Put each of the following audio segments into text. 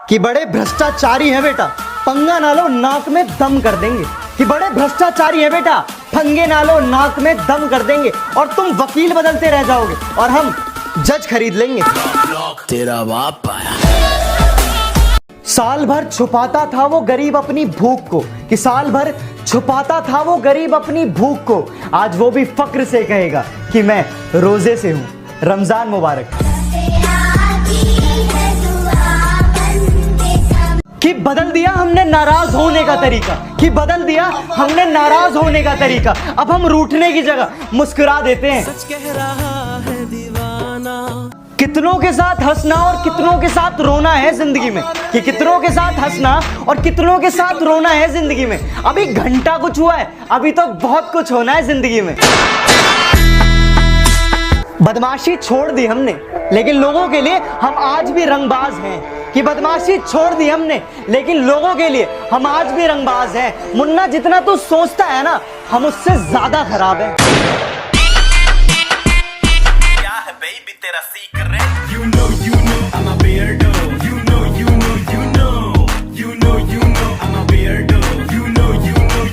कि बड़े भ्रष्टाचारी हैं बेटा, पंगा ना लो नाक में दम कर देंगे। कि बड़े भ्रष्टाचारी हैं बेटा, पंगे ना लो नाक में दम कर देंगे। और तुम वकील बदलते रह जाओगे और हम जज खरीद लेंगे। तेरा बाप आया। साल भर छुपाता था वो गरीब अपनी भूख को, कि साल भर छुपाता था वो गरीब अपनी भूख को, आज वो भी फक्र से कहेगा कि मैं रोजे से हूं। रमजान मुबारक। कि बदल दिया हमने नाराज होने का तरीका, कि बदल दिया हमने नाराज होने का तरीका। अब हम रूठने की जगह मुस्कुरा देते हैं। सच कह रहा है दीवाना। कितनों के साथ हंसना और कितनों के साथ रोना है जिंदगी में, कि कितनों के साथ हंसना और कितनों के साथ रोना है जिंदगी में। अभी घंटा कुछ हुआ है, अभी तो बहुत कुछ होना है जिंदगी में। बदमाशी छोड़ दी हमने, लेकिन लोगों के लिए हम आज भी रंगबाज हैं। कि बदमाशी छोड़ दी हमने, लेकिन लोगों के लिए हम आज भी रंगबाज हैं। मुन्ना जितना तू सोचता है ना, हम उससे ज्यादा खराब हैं। क्या है बेबी तेरा secret? You know I'm a weirdo. You know I'm a weirdo.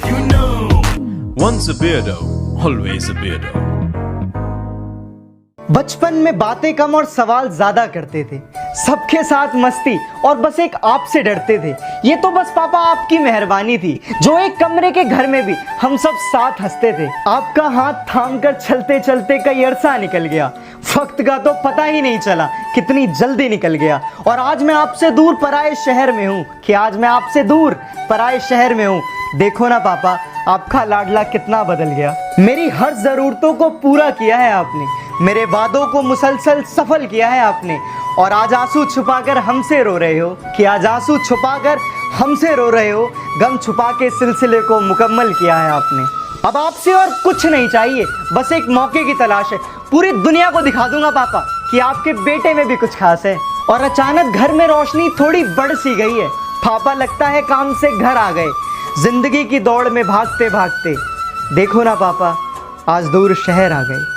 You know. Once a beardo, always a beardo. बचपन में बातें कम और सवाल ज्यादा करते थे, सबके साथ मस्ती और बस एक आपसे डरते थे। ये तो बस पापा आपकी मेहरबानी थी, जो एक कमरे के घर में भी हम सब साथ हंसते थे। आपका हाथ थाम कर चलते चलते कई अरसा निकल गया, वक्त का तो पता ही नहीं चला कितनी जल्दी निकल गया। और आज मैं आपसे दूर पराए शहर में हूँ, कि आज मैं आपसे दूर पराए शहर में हूँ। देखो ना पापा, आपका लाडला कितना बदल गया। मेरी हर जरूरतों को पूरा किया है आपने, मेरे वादों को मुसलसल सफल किया है आपने। और आज आंसू छुपाकर हमसे रो रहे हो, कि आज आंसू छुपाकर हमसे रो रहे हो। गम छुपा के सिलसिले को मुकम्मल किया है आपने। अब आपसे और कुछ नहीं चाहिए, बस एक मौके की तलाश है। पूरी दुनिया को दिखा दूंगा पापा कि आपके बेटे में भी कुछ खास है। और अचानक घर में रोशनी थोड़ी बढ़ सी गई है, पापा लगता है काम से घर आ गए, जिंदगी की दौड़ में भागते भागते। देखो ना पापा, आज दूर शहर आ गए।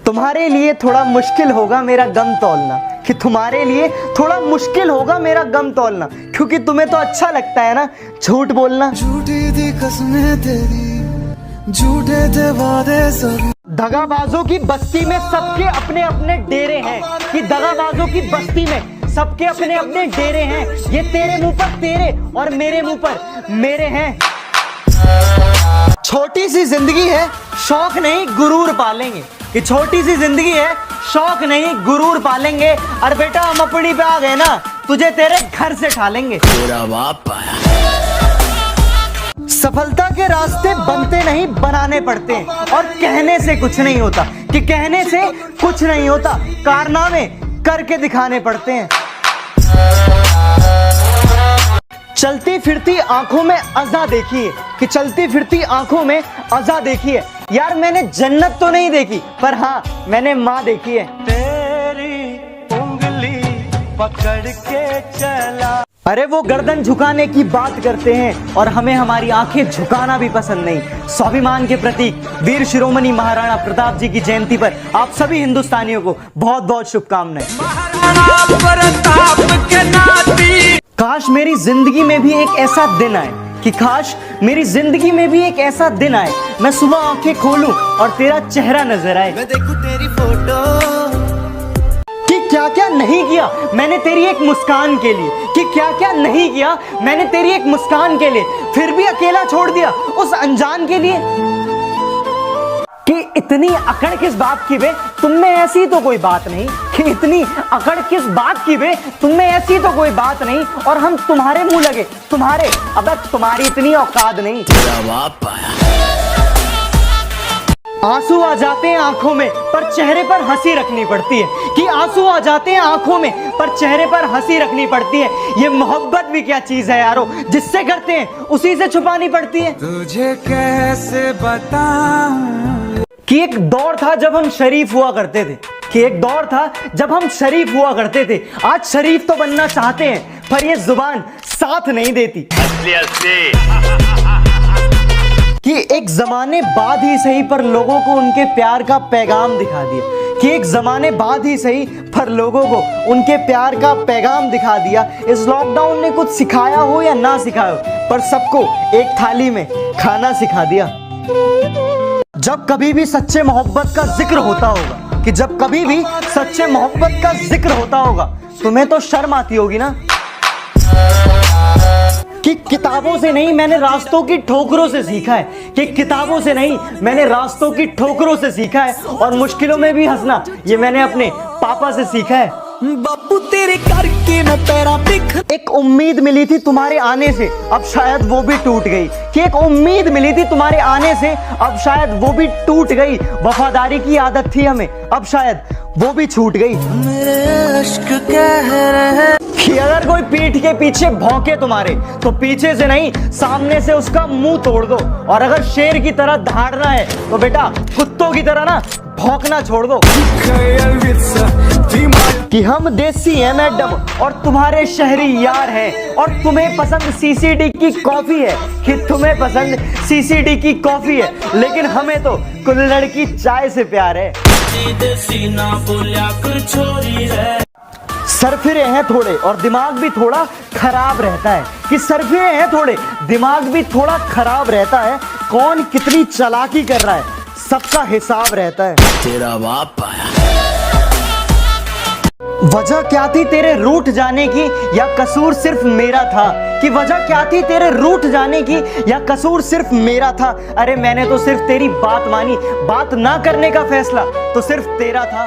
तुम्हारे लिए थोड़ा मुश्किल होगा मेरा गम तौलना, कि तुम्हारे लिए थोड़ा मुश्किल होगा मेरा गम तौलना, क्योंकि तुम्हें तो अच्छा लगता है ना झूठ बोलना। झूठी थी कसमें तेरी, झूठे थे वादे सभी। दगाबाजों की बस्ती में सबके अपने अपने डेरे हैं, कि दगाबाजों की बस्ती में सबके अपने अपने डेरे हैं। ये तेरे मुंह पर तेरे और मेरे मुंह पर मेरे हैं। छोटी सी जिंदगी है, शौक नहीं गुरूर पालेंगे, कि छोटी सी जिंदगी है, शौक नहीं गुरूर पालेंगे। और बेटा हम अपनी पे आ गए ना, तुझे तेरे घर से ठालेंगे। तेरा बाप आया। सफलता के रास्ते बनते नहीं बनाने पड़ते हैं, और कहने से कुछ नहीं होता, कि कहने से कुछ नहीं होता, कारनामे करके दिखाने पड़ते हैं। चलती फिरती आंखों में अज़ा देखिए, कि चलती फिरती आंखों में अज़ा देखिए। यार मैंने जन्नत तो नहीं देखी, पर हाँ मैंने माँ देखी है। तेरी उंगली पकड़ के चला। अरे वो गर्दन झुकाने की बात करते हैं और हमें हमारी आंखें झुकाना भी पसंद नहीं। स्वाभिमान के प्रतीक वीर शिरोमणि महाराणा प्रताप जी की जयंती पर आप सभी हिंदुस्तानियों को बहुत बहुत शुभकामनाएं। काश मेरी जिंदगी में भी एक ऐसा दिन आए, कि काश मेरी जिंदगी में भी एक ऐसा दिन आए, मैं सुबह आंखें खोलूं और तेरा चेहरा नजर आए। मैं देखूं तेरी फोटो, कि क्या क्या नहीं किया मैंने तेरी एक मुस्कान के लिए, कि क्या क्या नहीं किया मैंने तेरी एक मुस्कान के लिए, फिर भी अकेला छोड़ दिया उस अनजान के लिए। कि इतनी अकड़ किस बात की बे, तुममें ऐसी तो कोई बात नहीं, कि इतनी अकड़ किस बात की बे, तुममें ऐसी तो कोई बात नहीं। और हम तुम्हारे मुंह लगे, तुम्हारे, अब तुम्हारी इतनी औकात नहीं। तेरा बाप आया। आंसू आ जाते हैं आंखों में, पर चेहरे पर हंसी रखनी पड़ती है, कि आंसू आ जाते हैं आंखों में, पर चेहरे पर हंसी रखनी पड़ती है। ये मोहब्बत भी क्या चीज है यारो, जिससे करते हैं उसी से छुपानी पड़ती है। तुझे कैसे बताऊं। कि एक दौर था जब हम शरीफ हुआ करते थे, कि एक दौर था जब हम शरीफ हुआ करते थे। आज शरीफ तो बनना चाहते हैं, पर ये जुबान साथ नहीं देती। कि एक जमाने बाद ही सही पर लोगों को उनके प्यार का पैगाम दिखा दिया, कि एक जमाने बाद ही सही पर लोगों को उनके प्यार का पैगाम दिखा दिया। इस लॉकडाउन ने कुछ सिखाया हो या ना सिखाया हो, पर सबको एक थाली में खाना सिखा दिया। जब कभी भी सच्चे मोहब्बत का जिक्र होता होगा, कि जब कभी भी सच्चे मोहब्बत का जिक्र होता होगा, तुम्हें तो शर्म आती होगी ना, कि किताबों से नहीं मैंने रास्तों की ठोकरों से सीखा है, कि किताबों से नहीं मैंने रास्तों की ठोकरों से सीखा है, और मुश्किलों में भी हंसना ये मैंने अपने पापा से सीखा है। बापू तेरे करके मैं पैरा पिख। एक उम्मीद मिली थी तुम्हारे आने से, अब शायद वो भी टूट गई। कि एक उम्मीद मिली थी तुम्हारे आने से, अब शायद वो भी टूट गई। वफादारी की आदत थी हमें, अब शायद वो भी छूट गई। मेरे अश्क कह रहे कि अगर कोई पीठ के पीछे भौंके तुम्हारे, तो पीछे से नहीं सामने से उसका मुंह तोड़ दो। और अगर शेर की तरह दहाड़ना है तो बेटा कुत्तों की तरह ना भौंकना छोड़ दो। कि हम देसी हैं मैडम और तुम्हारे शहरी यार हैं, और तुम्हें पसंद सीसीडी की कॉफी है, कि तुम्हें पसंद सीसीडी की कॉफी है, लेकिन हमें तो कुल्हड़ की चाय से प्यार है। सरफिरे हैं थोड़े और दिमाग भी थोड़ा खराब रहता है, कि सरफिरे हैं थोड़े दिमाग भी थोड़ा खराब रहता है। कौन कितनी चालाकी कर रहा है सबका हिसाब रहता है। तेरा बाप आया। वजह क्या थी तेरे रूठ जाने की, या कसूर सिर्फ मेरा था? कि वजह क्या थी तेरे रूठ जाने की, या कसूर सिर्फ मेरा था? अरे मैंने तो सिर्फ तेरी बात मानी, बात ना करने का फैसला तो सिर्फ तेरा था।